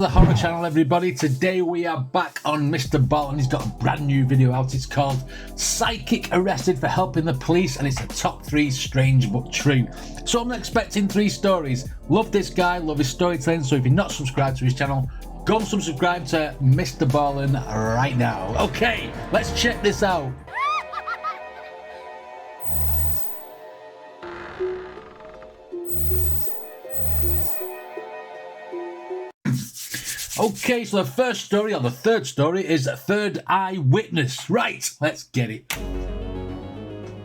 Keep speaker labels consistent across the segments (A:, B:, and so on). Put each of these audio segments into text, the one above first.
A: The horror channel, everybody. Today we are back on Mr. Ballen. He's got a brand new video out. It's called Psychic Arrested for Helping the Police, and it's a top 3 strange but true. So I'm expecting 3 stories. Love this guy, love his storytelling. So if you're not subscribed to his channel, go and subscribe to Mr. Ballen right now. Okay, let's check this out. Okay, so the first story, or the third story, is Third Eyewitness. Right, let's get it.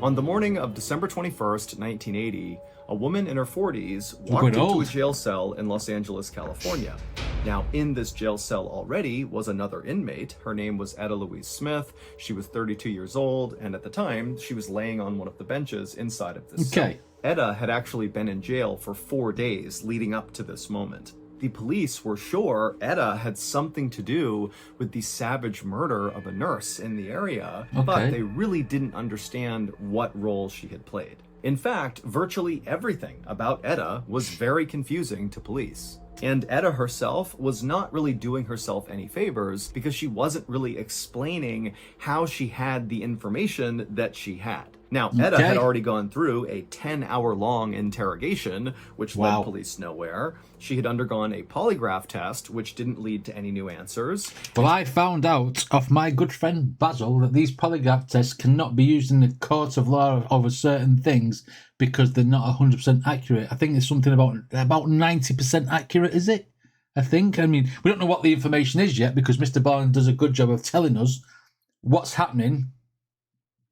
B: On the morning of December 21st, 1980, a woman in her 40s walked into a jail cell in Los Angeles, California. Now, in this jail cell already was another inmate. Her name was Etta Louise Smith. She was 32 years old, and at the time, she was laying on one of the benches inside of this cell. Etta had actually been in jail for 4 days leading up to this moment. The police were sure Etta had something to do with the savage murder of a nurse in the area, but they really didn't understand what role she had played. In fact, virtually everything about Etta was very confusing to police. And Etta herself was not really doing herself any favors because she wasn't really explaining how she had the information that she had. Now, Etta had already gone through a 10-hour-long interrogation, which led police nowhere. She had undergone a polygraph test, which didn't lead to any new answers.
A: Well, I found out off my good friend Basil that these polygraph tests cannot be used in the court of law over certain things because they're not 100% accurate. I think there's something about 90% accurate, is it? I think. I mean, we don't know what the information is yet because Mr. Ballen does a good job of telling us what's happening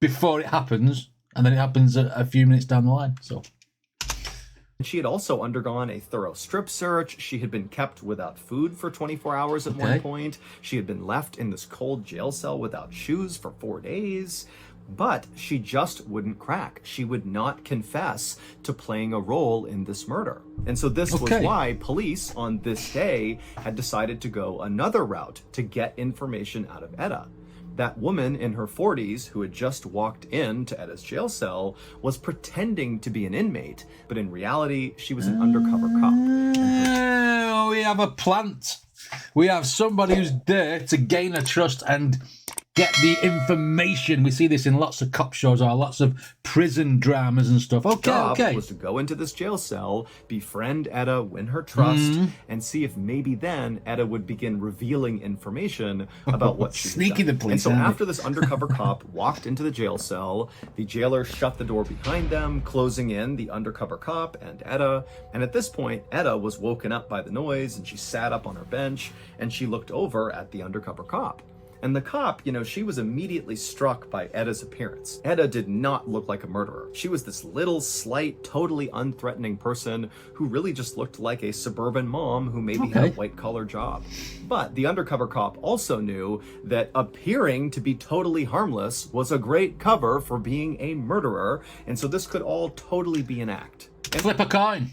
A: before it happens, and then it happens a few minutes down the line. So
B: she had also undergone a thorough strip search. She had been kept without food for 24 hours at one point. She had been left in this cold jail cell without shoes for 4 days. But she just wouldn't crack. She would not confess to playing a role in this murder. And so this was why police on this day had decided to go another route to get information out of Etta. That woman in her 40s who had just walked into Etta's jail cell was pretending to be an inmate, but in reality, she was an undercover cop.
A: We have a plant. We have somebody who's there to gain her trust and get the information. We see this in lots of cop shows or lots of prison dramas and stuff. Okay.
B: Was to go into this jail cell, befriend Etta, win her trust, and see if maybe then Etta would begin revealing information about what she
A: sneaky the police.
B: And so after this undercover cop walked into the jail cell, the jailer shut the door behind them, closing in the undercover cop and Etta. And at this point, Etta was woken up by the noise, and she sat up on her bench and she looked over at the undercover cop. And the cop, she was immediately struck by Etta's appearance. Etta did not look like a murderer. She was this little, slight, totally unthreatening person who really just looked like a suburban mom who maybe had a white-collar job. But the undercover cop also knew that appearing to be totally harmless was a great cover for being a murderer, and so this could all totally be an act.
A: Flip a coin.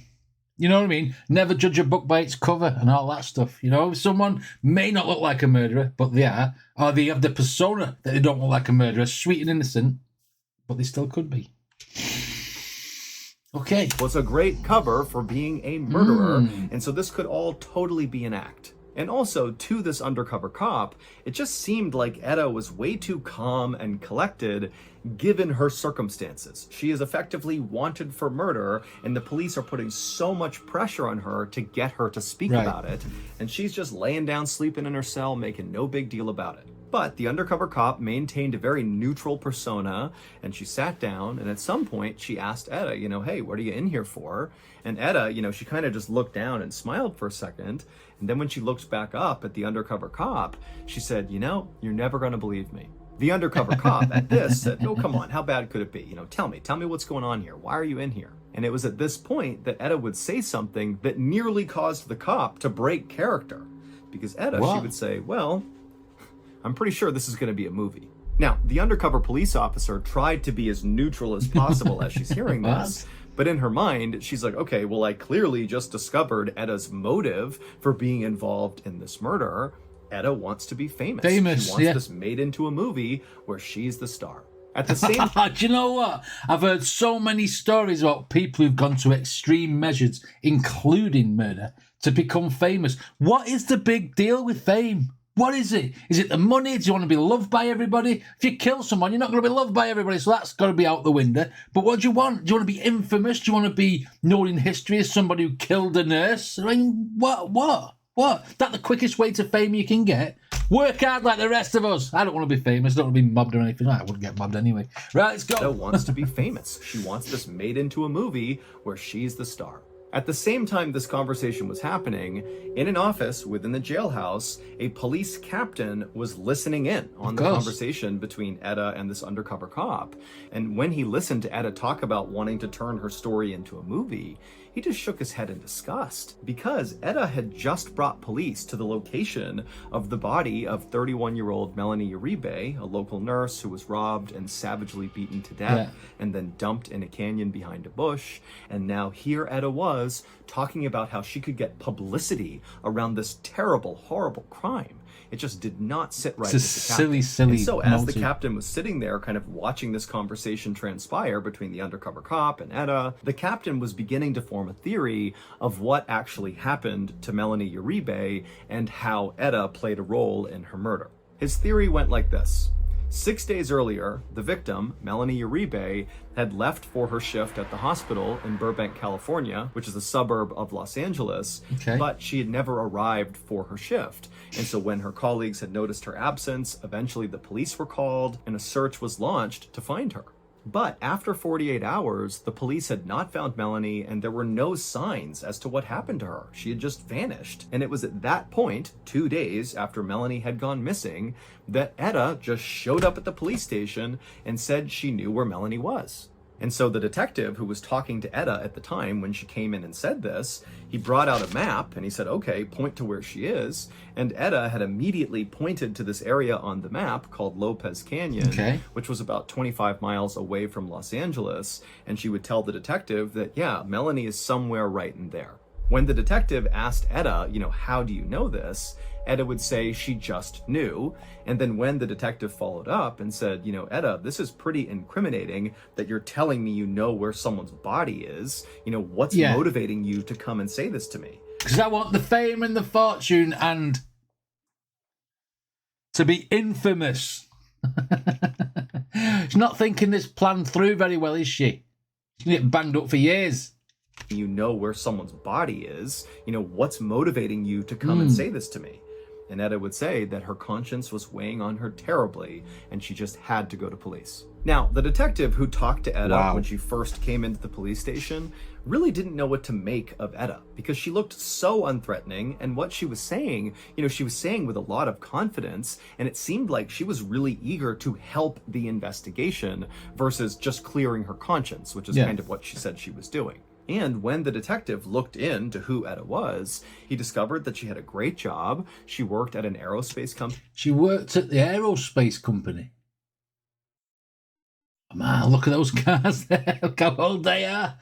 A: You know what I mean? Never judge a book by its cover and all that stuff. Someone may not look like a murderer, but they are. Or they have the persona that they don't look like a murderer, sweet and innocent, but they still could be. Okay.
B: Was a great cover for being a murderer, and so this could all totally be an act. And also, to this undercover cop, it just seemed like Etta was way too calm and collected given her circumstances. She is effectively wanted for murder, and the police are putting so much pressure on her to get her to speak about it, and she's just laying down sleeping in her cell, making no big deal about it. But the undercover cop maintained a very neutral persona, and she sat down, and at some point she asked Etta, hey, what are you in here for? And Etta, she kind of just looked down and smiled for a second, and then when she looked back up at the undercover cop, she said, you're never going to believe me. The undercover cop at this said, oh, come on, how bad could it be? Tell me what's going on here. Why are you in here? And it was at this point that Etta would say something that nearly caused the cop to break character. Because Etta, she would say, well, I'm pretty sure this is going to be a movie. Now, the undercover police officer tried to be as neutral as possible as she's hearing this. But in her mind, she's like, okay, well, I clearly just discovered Etta's motive for being involved in this murder. Etta wants to be famous. She wants this made into a movie where she's the star. At the same
A: Do you know what? I've heard so many stories about people who've gone to extreme measures, including murder, to become famous. What is the big deal with fame? What is it? Is it the money? Do you want to be loved by everybody? If you kill someone, you're not going to be loved by everybody, so that's got to be out the window. But what do you want? Do you want to be infamous? Do you want to be known in history as somebody who killed a nurse? I mean, what? That the quickest way to fame you can get? Work hard like the rest of us. I don't want to be famous. I don't want to be mobbed or anything. I wouldn't get mobbed anyway. Right, let's go.
B: Etta wants to be famous. She wants this made into a movie where she's the star. At the same time this conversation was happening, in an office within the jailhouse, a police captain was listening in on the conversation between Etta and this undercover cop. And when he listened to Etta talk about wanting to turn her story into a movie, he just shook his head in disgust because Etta had just brought police to the location of the body of 31-year-old Melanie Uribe, a local nurse who was robbed and savagely beaten to death and then dumped in a canyon behind a bush. And now here Etta was talking about how she could get publicity around this terrible, horrible crime. It just did not sit right with the captain.
A: Silly.
B: And so as the captain was sitting there kind of watching this conversation transpire between the undercover cop and Etta, the captain was beginning to form a theory of what actually happened to Melanie Uribe and how Etta played a role in her murder. His theory went like this. 6 days earlier, the victim, Melanie Uribe, had left for her shift at the hospital in Burbank, California, which is a suburb of Los Angeles, but she had never arrived for her shift. And so when her colleagues had noticed her absence, eventually the police were called and a search was launched to find her. But after 48 hours, the police had not found Melanie and there were no signs as to what happened to her. She had just vanished. And it was at that point, 2 days after Melanie had gone missing, that Etta just showed up at the police station and said she knew where Melanie was. And so the detective who was talking to Etta at the time when she came in and said this, he brought out a map and he said, okay, point to where she is. And Etta had immediately pointed to this area on the map called Lopez Canyon, which was about 25 miles away from Los Angeles. And she would tell the detective that, yeah, Melanie is somewhere right in there. When the detective asked Etta, how do you know this? Etta would say she just knew. And then when the detective followed up and said, Etta, this is pretty incriminating that you're telling me you know where someone's body is. What's motivating you to come and say this to me?
A: Because I want the fame and the fortune and to be infamous. She's not thinking this plan through very well, is she? She's going to get banged up for years.
B: You know where someone's body is. What's motivating you to come and say this to me? And Etta would say that her conscience was weighing on her terribly, and she just had to go to police. Now, the detective who talked to Etta when she first came into the police station really didn't know what to make of Etta because she looked so unthreatening, and what she was saying, she was saying with a lot of confidence, and it seemed like she was really eager to help the investigation versus just clearing her conscience, which is kind of what she said she was doing. And when the detective looked into who Etta was, he discovered that she had a great job. She worked at an aerospace company.
A: She worked at the aerospace company. Man, look at those cars there. Look how old they are.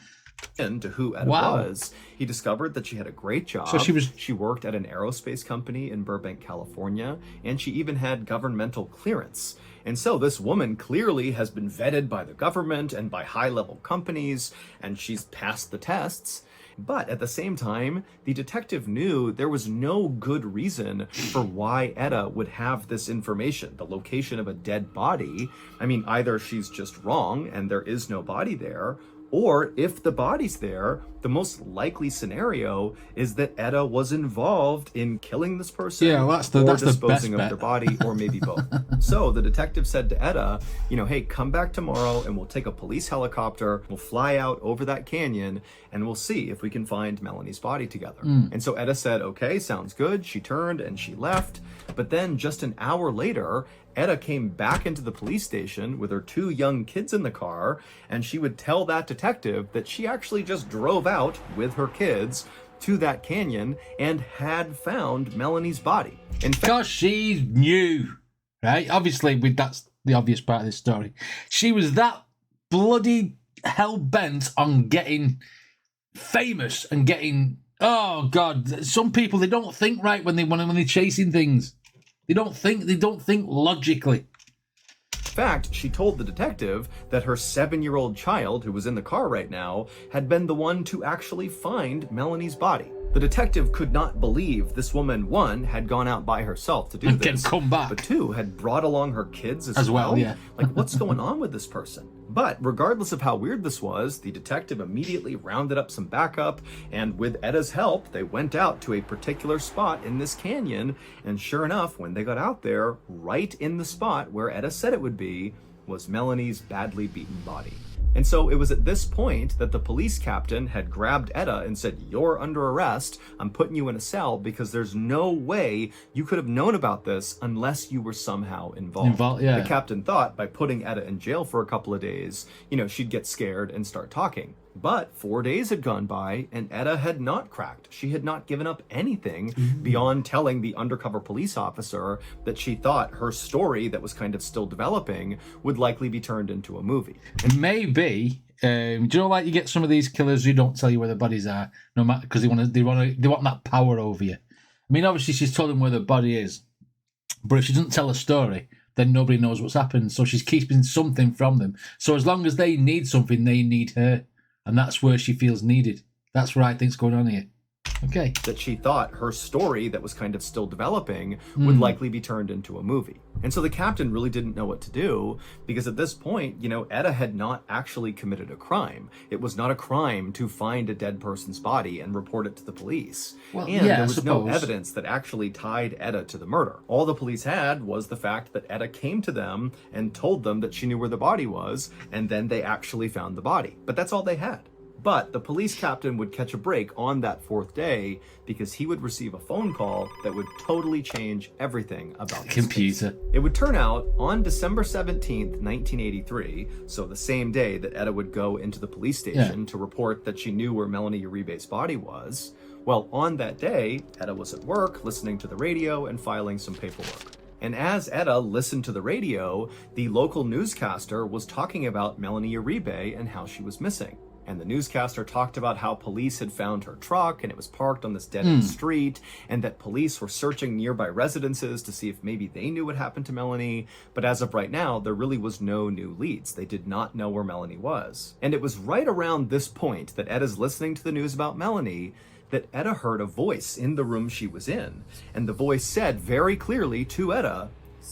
B: Into who Etta was, he discovered that she had a great job.
A: So
B: she worked at an aerospace company in Burbank, California, and she even had governmental clearance. And so this woman clearly has been vetted by the government and by high-level companies, and she's passed the tests. But at the same time, the detective knew there was no good reason for why Etta would have this information, the location of a dead body. I mean, either she's just wrong and there is no body there, or if the body's there, the most likely scenario is that Etta was involved in killing this person
A: or
B: disposing of their body, or maybe both. So the detective said to Etta, hey, come back tomorrow and we'll take a police helicopter, we'll fly out over that canyon, and we'll see if we can find Melanie's body together. And so Etta said, okay, sounds good. She turned and she left. But then just an hour later, Etta came back into the police station with her 2 young kids in the car, and she would tell that detective that she actually just drove out with her kids to that canyon and had found Melanie's body.
A: Because she knew, right? Obviously, that's the obvious part of this story. She was that bloody hell-bent on getting famous and getting... Oh, God. Some people, they don't think right when they're chasing things. They don't think logically.
B: In fact, she told the detective that her 7-year-old child, who was in the car right now, had been the one to actually find Melanie's body. The detective could not believe this woman, one, had gone out by herself to do
A: And
B: this,
A: can come back.
B: but two, had brought along her kids as
A: well. Yeah.
B: Like, what's going on with this person? But regardless of how weird this was, the detective immediately rounded up some backup, and with Eda's help, they went out to a particular spot in this canyon, and sure enough, when they got out there, right in the spot where Eda said it would be, was Melanie's badly beaten body. And so it was at this point that the police captain had grabbed Eda and said, "You're under arrest. I'm putting you in a cell because there's no way you could have known about this unless you were somehow involved."
A: Yeah.
B: The captain thought by putting Eda in jail for a couple of days, she'd get scared and start talking. But 4 days had gone by and Eda had not cracked. She had not given up anything beyond telling the undercover police officer that she thought her story that was kind of still developing would likely be turned into a movie.
A: Maybe, do you know, like you get some of these killers who don't tell you where their bodies are, no matter, because they want that power over you. I mean, obviously she's told them where the body is, but if she doesn't tell a story, then nobody knows what's happened. So she's keeping something from them. So as long as they need something, they need her. And that's where she feels needed. That's what I think's going on here. Okay.
B: That she thought her story that was kind of still developing would likely be turned into a movie. And so the captain really didn't know what to do because at this point, Eda had not actually committed a crime. It was not a crime to find a dead person's body and report it to the police.
A: Well,
B: and
A: yeah,
B: there was no evidence that actually tied Eda to the murder. All the police had was the fact that Eda came to them and told them that she knew where the body was, and then they actually found the body. But that's all they had. But the police captain would catch a break on that 4th day because he would receive a phone call that would totally change everything about the
A: computer.
B: It would turn out on December 17th, 1983, so the same day that Eda would go into the police station to report that she knew where Melanie Uribe's body was. Well, on that day, Eda was at work listening to the radio and filing some paperwork. And as Eda listened to the radio, the local newscaster was talking about Melanie Uribe and how she was missing. And the newscaster talked about how police had found her truck and it was parked on this dead-end street, and that police were searching nearby residences to see if maybe they knew what happened to Melanie. But as of right now, there really was no new leads. They did not know where Melanie was. And it was right around this point that Eda's listening to the news about Melanie that Eda heard a voice in the room she was in. And the voice said very clearly to Eda,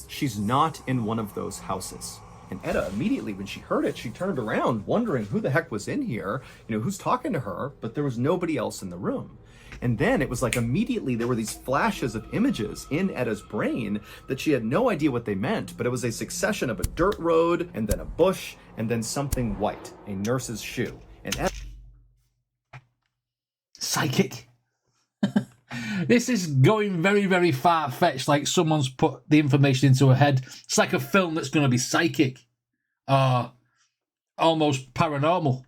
B: "She's not in one of those houses." And Eda immediately, when she heard it, she turned around wondering who the heck was in here, who's talking to her, but there was nobody else in the room. And then it was like immediately there were these flashes of images in Eda's brain that she had no idea what they meant, but it was a succession of a dirt road and then a bush and then something white, a nurse's shoe. And Eda...
A: Psychic. This is going very, very far-fetched, like someone's put the information into her head. It's like a film that's going to be psychic. Almost paranormal.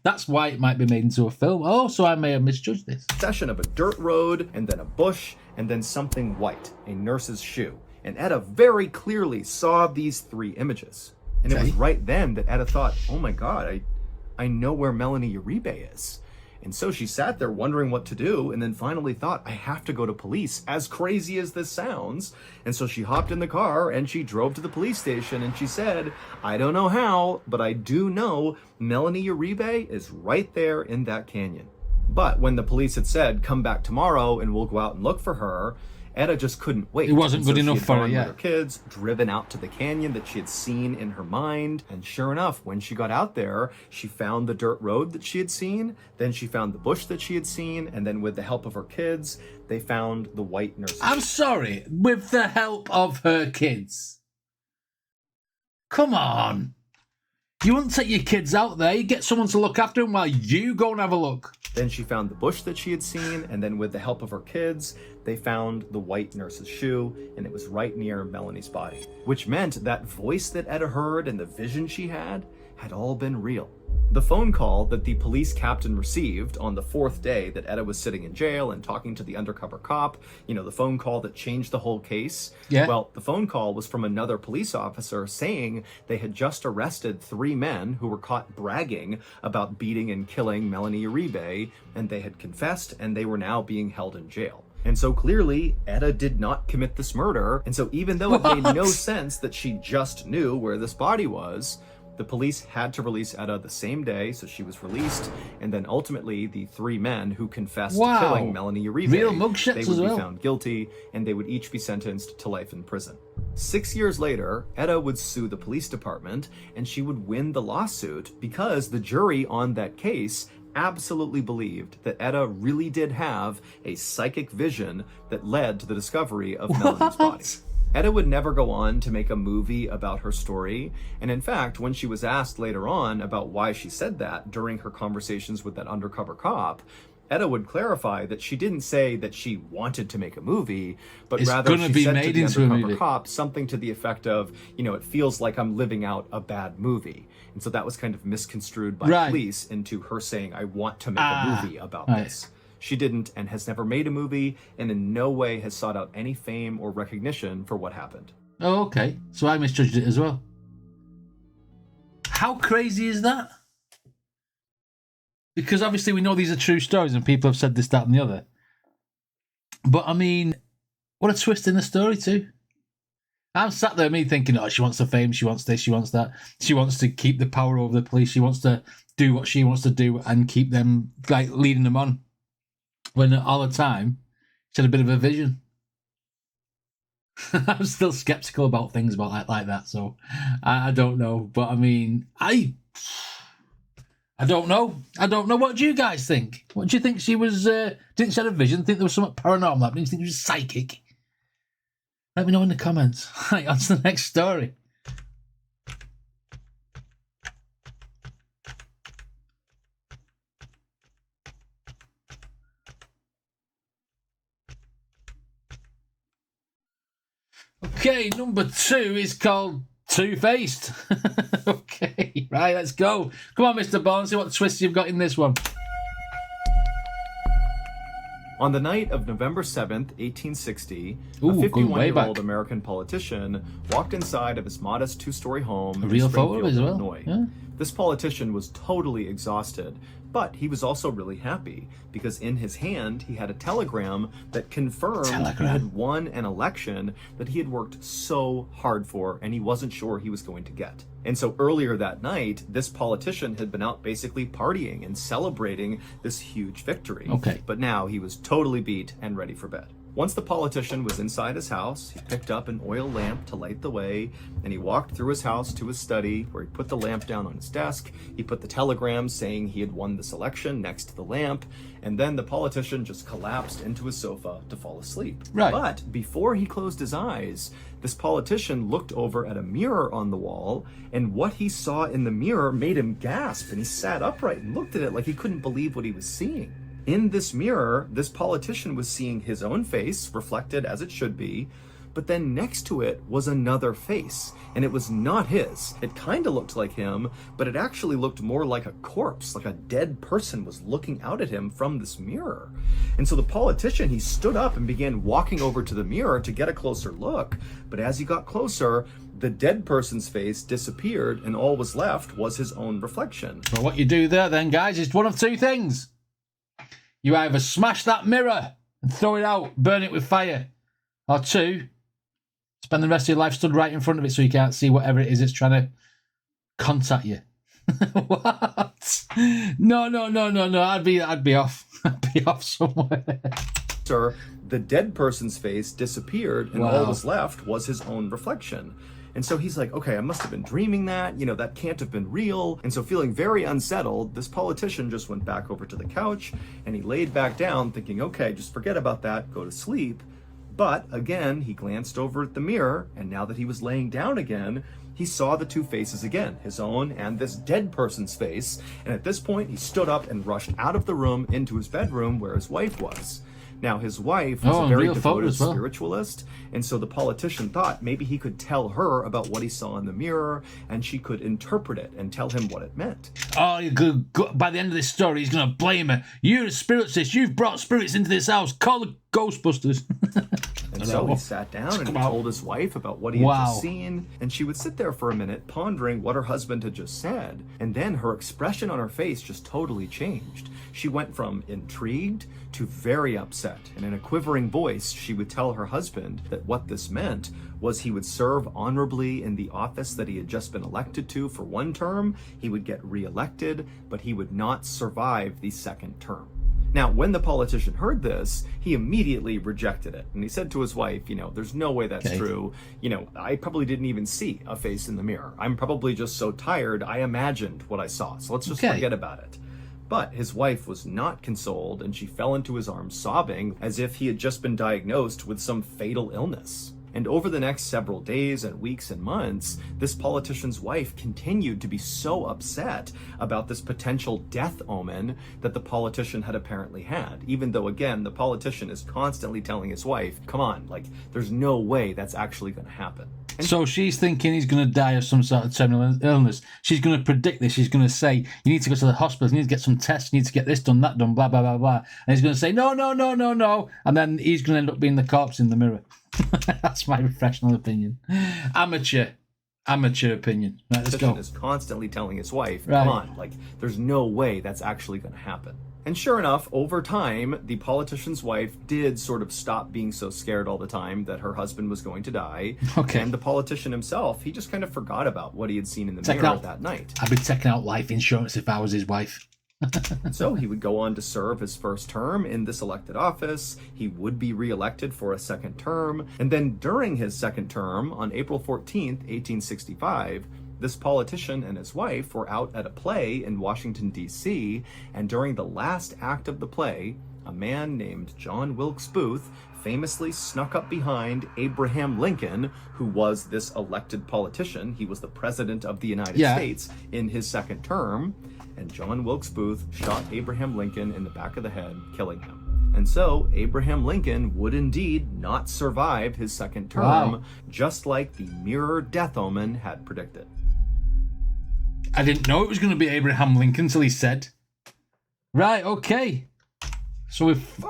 A: That's why it might be made into a film. Oh, so I may have misjudged this.
B: Session of a dirt road, and then a bush, and then something white, a nurse's shoe. And Eda very clearly saw these 3 images. And it was right then that Eda thought, oh my God, I know where Melanie Uribe is. And so she sat there wondering what to do, and then finally thought, I have to go to police, as crazy as this sounds. And so she hopped in the car and she drove to the police station and she said, I don't know how, but I do know Melanie Uribe is right there in that canyon. But when the police had said, come back tomorrow and we'll go out and look for her, Eda just couldn't wait.
A: It wasn't good enough for her,
B: with her kids, driven out to the canyon that she had seen in her mind. And sure enough, when she got out there, she found the dirt road that she had seen. Then she found the bush that she had seen. And then with the help of her kids, they found the white nurse.
A: I'm sorry, with the help of her kids. Come on. You wouldn't take your kids out there. You get someone to look after them while you go and have a look.
B: Then she found the bush that she had seen, and then with the help of her kids, they found the white nurse's shoe, and it was right near Melanie's body. Which meant that voice that Eda heard and the vision she had all been real. The phone call that the police captain received on the 4th day that Eda was sitting in jail and talking to the undercover cop, the phone call that changed the whole case.
A: Yeah.
B: Well, the phone call was from another police officer saying they had just arrested 3 men who were caught bragging about beating and killing Melanie Uribe, and they had confessed and they were now being held in jail. And so clearly, Etta did not commit this murder. And so even though it made no sense that she just knew where this body was, the police had to release Etta the same day, so she was released. And then ultimately, the three men who confessed to killing Melanie Uribe,
A: real mugshots
B: they would
A: as well.
B: be found guilty, and they would each be sentenced to life in prison. 6 years later, Etta would sue the police department, and she would win the lawsuit because the jury on that case absolutely believed that Etta really did have a psychic vision that led to the discovery of Melanie's body. Etta would never go on to make a movie about her story, and in fact, when she was asked later on about why she said that during her conversations with that undercover cop, Etta would clarify that she didn't say that she wanted to make a movie, but rather she said to the undercover cop something to the effect of, it feels like I'm living out a bad movie. And so that was kind of misconstrued by police into her saying, I want to make a movie about this. She didn't and has never made a movie, and in no way has sought out any fame or recognition for what happened.
A: Oh, okay. So I misjudged it as well. How crazy is that? Because obviously we know these are true stories and people have said this, that and the other. But I mean, what a twist in the story too. I'm sat there, me thinking, oh, she wants the fame, she wants this, she wants that. She wants to keep the power over the police. She wants to do what she wants to do and keep them, leading them on. When all the time, she had a bit of a vision. I'm still skeptical about things like that, so I don't know. But I mean, I don't know. I don't know. What do you guys think? What do you think she was? Didn't she have a vision? Think there was something paranormal happening? Think she was psychic? Let me know in the comments. Right, on to the next story. Okay, number 2 is called Two-Faced. Okay, right, let's go. Come on, Mr. Bond, see what twists you've got in this one.
B: On the night of November 7th, 1860, a 51-year-old American politician walked inside of his modest 2-story home in Springfield, Illinois. Yeah. This politician was totally exhausted, but he was also really happy because in his hand he had a telegram that confirmed he had won an election that he had worked so hard for and he wasn't sure he was going to get. And so earlier that night, this politician had been out basically partying and celebrating this huge victory.
A: Okay.
B: But now he was totally beat and ready for bed. Once the politician was inside his house, he picked up an oil lamp to light the way, and he walked through his house to his study, where he put the lamp down on his desk. He put the telegram saying he had won this election next to the lamp, and then the politician just collapsed into his sofa to fall asleep.
A: Right.
B: But before he closed his eyes, this politician looked over at a mirror on the wall, and what he saw in the mirror made him gasp, and he sat upright and looked at it like he couldn't believe what he was seeing. In this mirror, this politician was seeing his own face, reflected as it should be, but then next to it was another face, and it was not his. It kind of looked like him, but it actually looked more like a corpse, like a dead person was looking out at him from this mirror. And so the politician, he stood up and began walking over to the mirror to get a closer look, but as he got closer, the dead person's face disappeared, and all was left was his own reflection.
A: Well, what you do there then, guys, is one of two things. You either smash that mirror and throw it out, burn it with fire, or 2, spend the rest of your life stood right in front of it so you can't see whatever it is it's trying to contact you. What? No. I'd be off. I'd be off somewhere.
B: Sir, the dead person's face disappeared, and all was left was his own reflection. And so he's like, okay, I must have been dreaming that, that can't have been real. And so feeling very unsettled, this politician just went back over to the couch and he laid back down thinking, okay, just forget about that, go to sleep. But again, he glanced over at the mirror, and now that he was laying down again, he saw the two faces again, his own and this dead person's face. And at this point, he stood up and rushed out of the room into his bedroom where his wife was. Now, his wife was a very devoted spiritualist, and so the politician thought maybe he could tell her about what he saw in the mirror, and she could interpret it and tell him what it meant.
A: Oh, by the end of this story, he's going to blame her. You're a spiritist. You've brought spirits into this house. Call the Ghostbusters.
B: And so he sat down and he told his wife about what he had just seen, and she would sit there for a minute pondering what her husband had just said, and then her expression on her face just totally changed. She went from intrigued to very upset, and in a quivering voice, she would tell her husband that what this meant was he would serve honorably in the office that he had just been elected to for one term, he would get reelected, but he would not survive the second term. Now, when the politician heard this, he immediately rejected it. And he said to his wife, there's no way that's true. I probably didn't even see a face in the mirror. I'm probably just so tired, I imagined what I saw. So let's just forget about it. But his wife was not consoled, and she fell into his arms sobbing as if he had just been diagnosed with some fatal illness. And over the next several days and weeks and months, this politician's wife continued to be so upset about this potential death omen that the politician had apparently had, even though, again, the politician is constantly telling his wife, come on, there's no way that's actually going to happen. And
A: so she's thinking he's going to die of some sort of terminal illness. She's going to predict this. She's going to say, you need to go to the hospital, you need to get some tests, you need to get this done, that done, blah, blah, blah, blah. And he's going to say, no. And then he's going to end up being the corpse in the mirror. That's my professional opinion. Amateur opinion. Right, let's go.
B: Is constantly telling his wife, come on, there's no way that's actually going to happen. And sure enough, over time, the politician's wife did sort of stop being so scared all the time that her husband was going to die.
A: Okay.
B: And the politician himself, he just kind of forgot about what he had seen in the mirror that night.
A: I'd be taking out life insurance if I was his wife.
B: So he would go on to serve his first term in this elected office. He would be reelected for a second term. And then during his second term, on April 14th, 1865, this politician and his wife were out at a play in Washington, D.C., and during the last act of the play, a man named John Wilkes Booth famously snuck up behind Abraham Lincoln, who was this elected politician. He was the president of the United States in his second term, and John Wilkes Booth shot Abraham Lincoln in the back of the head, killing him. And so Abraham Lincoln would indeed not survive his second term, just like the mirror death omen had predicted.
A: I didn't know it was going to be Abraham Lincoln until he said. Right, okay. So if...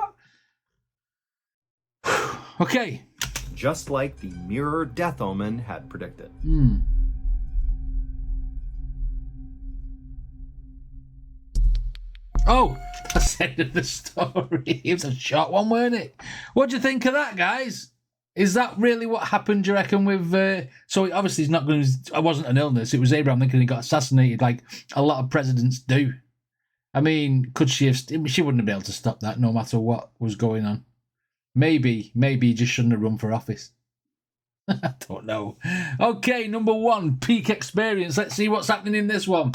A: Okay.
B: Just like the mirror death omen had predicted.
A: Oh, that's the end of the story. It was a short one, weren't it? What do you think of that, guys? Is that really what happened, do you reckon, with... So obviously it's not going to... It wasn't an illness. It was Abraham Lincoln who got assassinated like a lot of presidents do. I mean, could she have... She wouldn't have been able to stop that no matter what was going on. Maybe he just shouldn't have run for office. I don't know. Okay, number one, peak experience. Let's see what's happening in this one.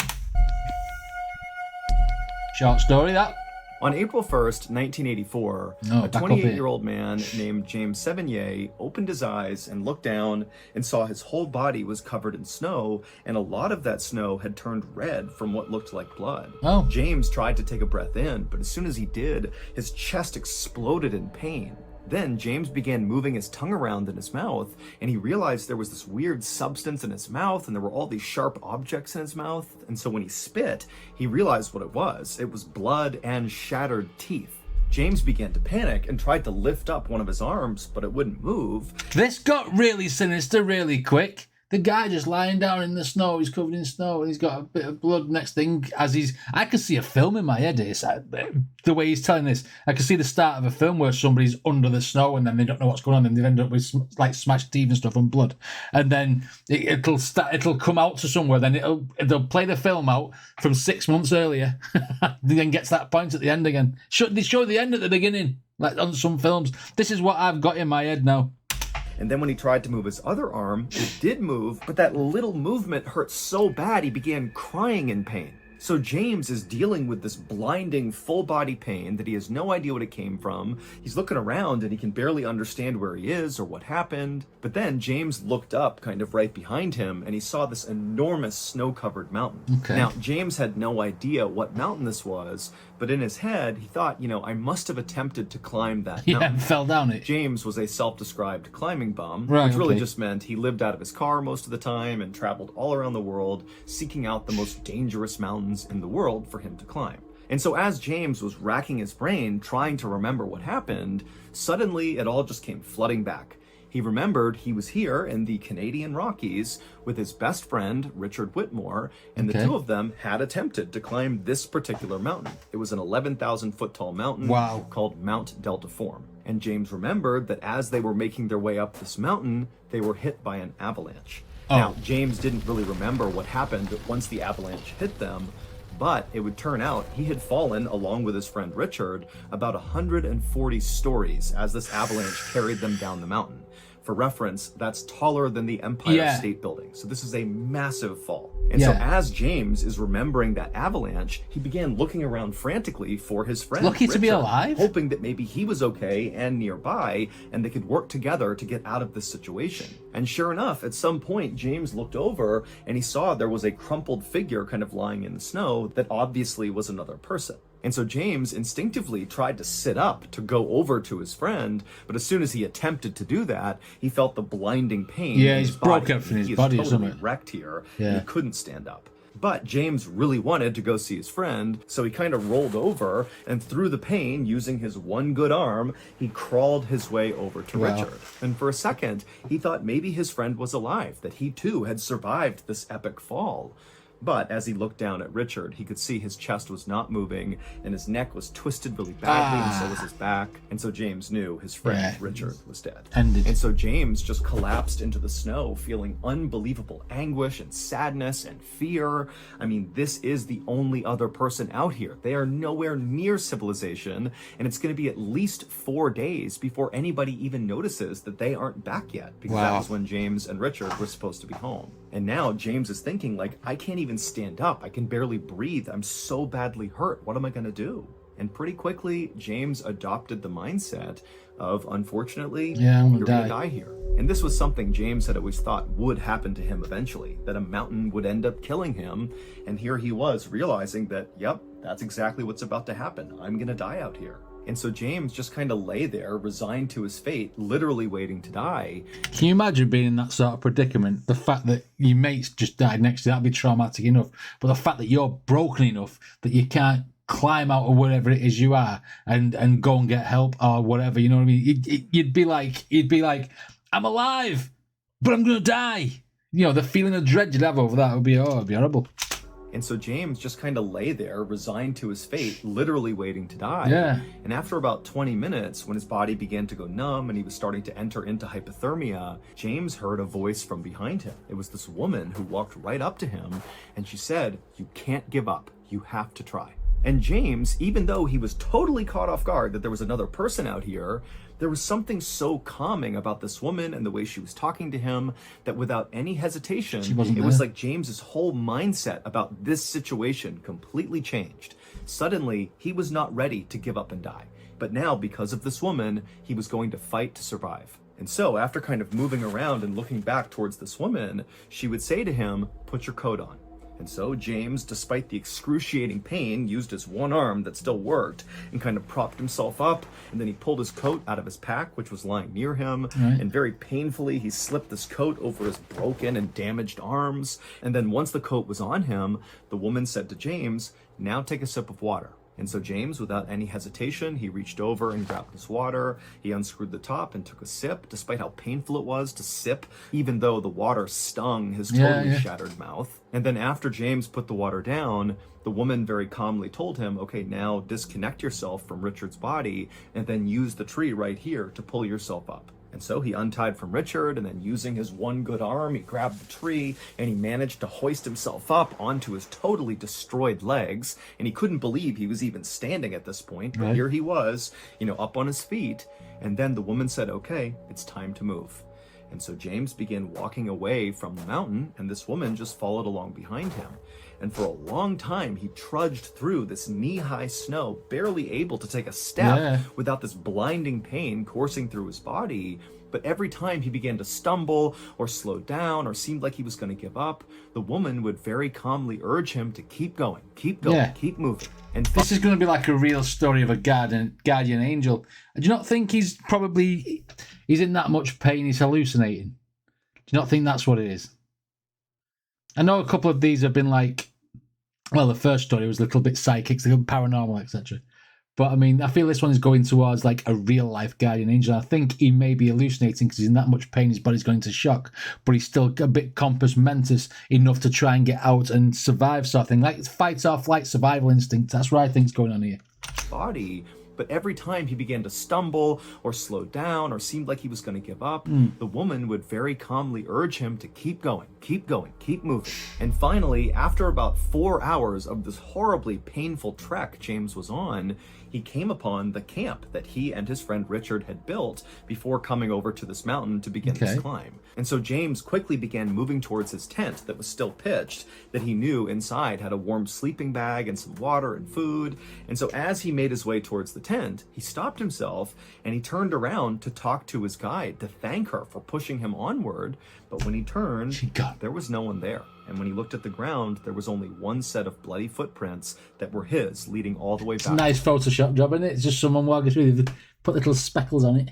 A: Short story, that.
B: On April 1st, 1984, a 28-year-old man named James Sevigny opened his eyes and looked down and saw his whole body was covered in snow, and a lot of that snow had turned red from what looked like blood.
A: Oh.
B: James tried to take a breath in, but as soon as he did, his chest exploded in pain. Then James began moving his tongue around in his mouth, and he realized there was this weird substance in his mouth, and there were all these sharp objects in his mouth. And so when he spit, he realized what it was. It was blood and shattered teeth. James began to panic and tried to lift up one of his arms, but it wouldn't move.
A: This got really sinister really quick. The guy just lying down in the snow, he's covered in snow, and he's got a bit of blood. Next thing, I can see a film in my head. It's the way he's telling this. I can see the start of a film where somebody's under the snow and then they don't know what's going on, and they end up with like smashed teeth and stuff and blood. And then it'll come out to somewhere. Then they'll play the film out from 6 months earlier, then gets that point at the end again. They show the end at the beginning, like on some films. This is what I've got in my head now.
B: And then when he tried to move his other arm, it did move, but that little movement hurt so bad he began crying in pain. So James is dealing with this blinding full body pain that he has no idea what it came from. He's looking around and he can barely understand where he is or what happened. But then James looked up kind of right behind him and he saw this enormous snow-covered mountain.
A: Okay.
B: Now, James had no idea what mountain this was, but in his head, he thought, I must have attempted to climb that mountain.
A: Yeah, fell down it.
B: James was a self-described climbing bum,
A: right,
B: which really just meant he lived out of his car most of the time and traveled all around the world, seeking out the most dangerous mountains in the world for him to climb. And so as James was racking his brain trying to remember what happened, suddenly it all just came flooding back. He remembered he was here in the Canadian Rockies with his best friend, Richard Whitmore, and the two of them had attempted to climb this particular mountain. It was an 11,000 foot tall mountain called Mount Deltaform. And James remembered that as they were making their way up this mountain, they were hit by an avalanche. Now, James didn't really remember what happened once the avalanche hit them, but it would turn out he had fallen, along with his friend Richard, about 140 stories as this avalanche carried them down the mountain. For reference, that's taller than the Empire State Building. So this is a massive fall. And so as James is remembering that avalanche, he began looking around frantically for his friend
A: Lucky
B: Richard,
A: to be alive,
B: hoping that maybe he was okay and nearby, and they could work together to get out of this situation. And sure enough, at some point, James looked over and he saw there was a crumpled figure kind of lying in the snow that obviously was another person. And so James instinctively tried to sit up to go over to his friend, but as soon as he attempted to do that, he felt the blinding pain.
A: Yeah, he's broken from his body or something.
B: Wrecked here. Yeah. He couldn't stand up. But James really wanted to go see his friend, so he kind of rolled over, and through the pain, using his one good arm, he crawled his way over to Richard. And for a second, he thought maybe his friend was alive, that he too had survived this epic fall. But as he looked down at Richard, he could see his chest was not moving, and his neck was twisted really badly, and so was his back. And so James knew his friend Richard was dead. And so James just collapsed into the snow, feeling unbelievable anguish and sadness and fear. I mean, this is the only other person out here. They are nowhere near civilization, and it's going to be at least 4 days before anybody even notices that they aren't back yet, because that was when James and Richard were supposed to be home. And now James is thinking, like, I can't even stand up. I can barely breathe. I'm so badly hurt. What am I going to do? And pretty quickly, James adopted the mindset of, unfortunately, you're going to die here. And this was something James had always thought would happen to him eventually, that a mountain would end up killing him. And here he was realizing that, yep, that's exactly what's about to happen. I'm going to die out here. And so James just kind of lay there, resigned to his fate, literally waiting to die.
A: Can you imagine being in that sort of predicament? The fact that your mate's just died next to you, that'd be traumatic enough. But the fact that you're broken enough that you can't climb out of wherever it is you are and go and get help or whatever, you know what I mean? You'd be like, I'm alive, but I'm going to die. You know, the feeling of dread you'd have over that would be horrible.
B: And so James just kind of lay there, resigned to his fate, literally waiting to die.
A: Yeah.
B: And after about 20 minutes, when his body began to go numb and he was starting to enter into hypothermia, James heard a voice from behind him. It was this woman who walked right up to him, and she said, "You can't give up. You have to try." And James, even though he was totally caught off guard that there was another person out here, there was something so calming about this woman and the way she was talking to him that without any hesitation, it was like James's whole mindset about this situation completely changed. Suddenly, he was not ready to give up and die. But now, because of this woman, he was going to fight to survive. And so, after kind of moving around and looking back towards this woman, she would say to him, "Put your coat on." And so James, despite the excruciating pain, used his one arm that still worked and kind of propped himself up. And then he pulled his coat out of his pack, which was lying near him. And very painfully, he slipped this coat over his broken and damaged arms. And then once the coat was on him, the woman said to James, "Now take a sip of water." And so James, without any hesitation, he reached over and grabbed his water. He unscrewed the top and took a sip, despite how painful it was to sip, even though the water stung his totally shattered mouth. And then after James put the water down, the woman very calmly told him, "Okay, now disconnect yourself from Richard's body and then use the tree right here to pull yourself up." And so he untied from Richard, and then using his one good arm, he grabbed the tree and he managed to hoist himself up onto his totally destroyed legs. And he couldn't believe he was even standing at this point. But here he was, up on his feet. And then the woman said, "Okay, it's time to move." And so James began walking away from the mountain, and this woman just followed along behind him. And for a long time, he trudged through this knee-high snow, barely able to take a step without this blinding pain coursing through his body. But every time he began to stumble or slow down or seemed like he was going to give up, the woman would very calmly urge him to keep going, keep moving. And
A: this is going to be like a real story of a guardian angel. Do you not think he's in that much pain he's hallucinating? Do you not think that's what it is? I know a couple of these have been like Well, the first story was a little bit psychic, a little paranormal, etc. But I mean, I feel this one is going towards like a real life guardian angel. I think he may be hallucinating because he's in that much pain, his body's going into shock, but he's still a bit compos mentis enough to try and get out and survive, sort of thing. Like it's fight or flight survival instinct. That's what I think is going on here.
B: Body. But every time he began to stumble or slow down or seemed like he was going to give up, the woman would very calmly urge him to keep going, keep moving. And finally, after about 4 hours of this horribly painful trek James was on, he came upon the camp that he and his friend Richard had built before coming over to this mountain to begin this climb. And so James quickly began moving towards his tent that was still pitched, that he knew inside had a warm sleeping bag and some water and food. And so as he made his way towards the tent, he stopped himself and he turned around to talk to his guide, to thank her for pushing him onward. But when he turned, there was no one there. And when he looked at the ground, there was only one set of bloody footprints that were his, leading all the way back.
A: It's a nice Photoshop job, isn't it? It's just someone walking through, put little speckles on it.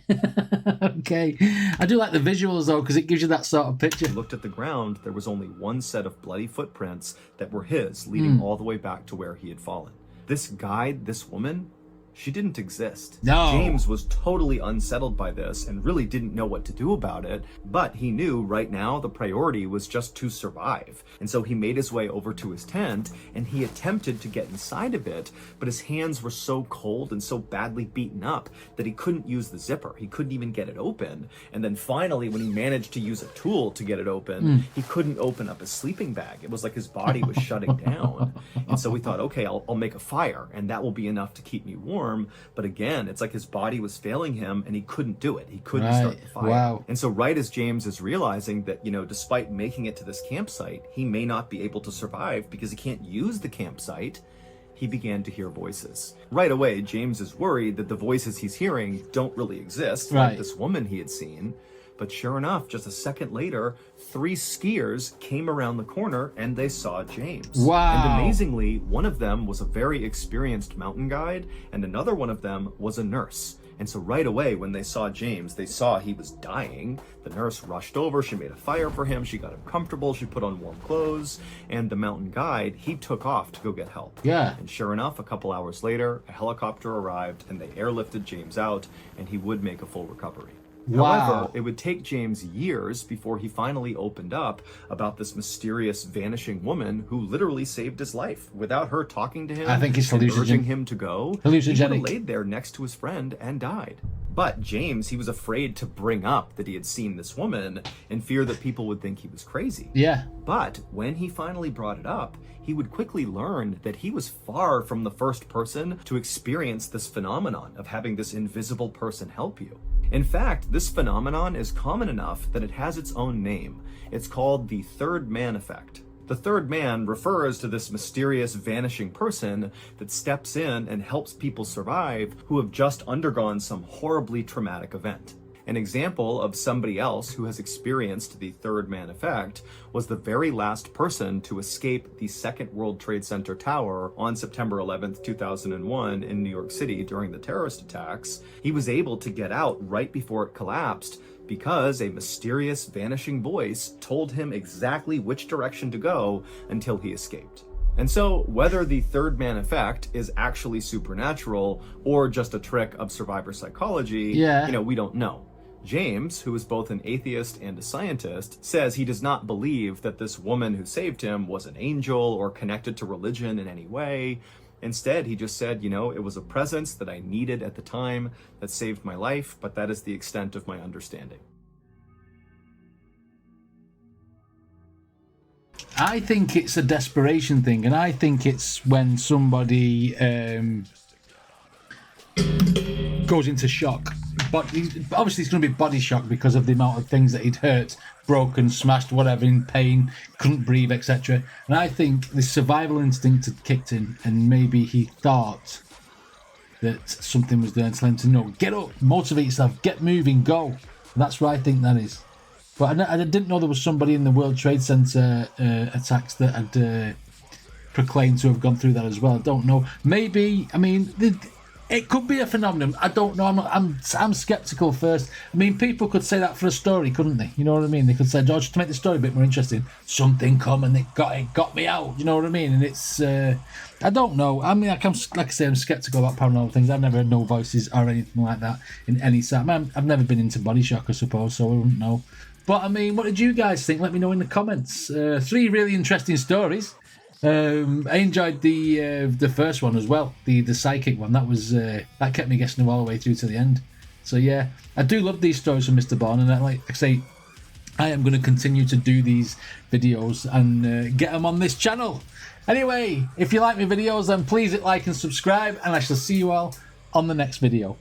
A: Okay. I do like the visuals, though, because it gives you that sort of picture.
B: He looked at the ground, there was only one set of bloody footprints that were his, leading all the way back to where he had fallen. This guide, this woman, she didn't exist.
A: No.
B: James was totally unsettled by this and really didn't know what to do about it, but he knew right now the priority was just to survive. And so he made his way over to his tent and he attempted to get inside of it, but his hands were so cold and so badly beaten up that he couldn't use the zipper. He couldn't even get it open. And then finally, when he managed to use a tool to get it open, he couldn't open up his sleeping bag. It was like his body was shutting down. And so we thought, okay, I'll make a fire and that will be enough to keep me warm. But again, it's like his body was failing him and he couldn't do it. He couldn't start the fire.
A: Wow.
B: And so right as James is realizing that, despite making it to this campsite, he may not be able to survive because he can't use the campsite, he began to hear voices. Right away, James is worried that the voices he's hearing don't really exist, like this woman he had seen. But sure enough, just a second later, 3 skiers came around the corner and they saw James.
A: Wow.
B: And amazingly, one of them was a very experienced mountain guide and another one of them was a nurse. And so right away, when they saw James, they saw he was dying. The nurse rushed over, she made a fire for him, she got him comfortable, she put on warm clothes, and the mountain guide, he took off to go get help.
A: Yeah.
B: And sure enough, a couple hours later, a helicopter arrived and they airlifted James out and he would make a full recovery.
A: Wow.
B: However, it would take James years before he finally opened up about this mysterious vanishing woman who literally saved his life. Without her talking to him,
A: I think he's
B: urging him to go, he would have
A: hallucinogenic.
B: laid there next to his friend and died. But James, he was afraid to bring up that he had seen this woman in fear that people would think he was crazy.
A: Yeah.
B: But when he finally brought it up, he would quickly learn that he was far from the first person to experience this phenomenon of having this invisible person help you. In fact, this phenomenon is common enough that it has its own name. It's called the third man effect. The third man refers to this mysterious vanishing person that steps in and helps people survive who have just undergone some horribly traumatic event. An example of somebody else who has experienced the third man effect was the very last person to escape the Second World Trade Center tower on September 11th, 2001 in New York City during the terrorist attacks. He was able to get out right before it collapsed because a mysterious vanishing voice told him exactly which direction to go until he escaped. And so, whether the third man effect is actually supernatural or just a trick of survivor psychology, we don't know. James, who is both an atheist and a scientist, says he does not believe that this woman who saved him was an angel or connected to religion in any way. Instead, he just said, it was a presence that I needed at the time that saved my life, but that is the extent of my understanding.
A: I think it's a desperation thing, and I think it's when somebody goes into shock. But obviously it's going to be body shock because of the amount of things that he'd hurt, broken, smashed, whatever, in pain, couldn't breathe, etc. And I think the survival instinct had kicked in, and maybe he thought that something was there to tell him to know, get up, motivate yourself, get moving, go. And that's what I think that is. But I didn't know there was somebody in the World Trade Center attacks that had proclaimed to have gone through that as well. I don't know. Maybe, It could be a phenomenon. I don't know. I'm skeptical first. I mean, people could say that for a story, couldn't they? You know what I mean? They could say, George, to make the story a bit more interesting, something come and it got me out. You know what I mean? And it's I don't know. I mean, like I say, I'm skeptical about paranormal things. I've never heard no voices or anything like that in any sort. I've never been into body shock, I suppose, so I wouldn't know. But I mean, what did you guys think? Let me know in the comments. 3 really interesting stories. I enjoyed the first one as well, the psychic one. That kept me guessing all the way through to the end. So yeah, I do love these stories from Mr. Bourne, and like I say, I am going to continue to do these videos and get them on this channel. Anyway, if you like my videos, then please hit like and subscribe, and I shall see you all on the next video.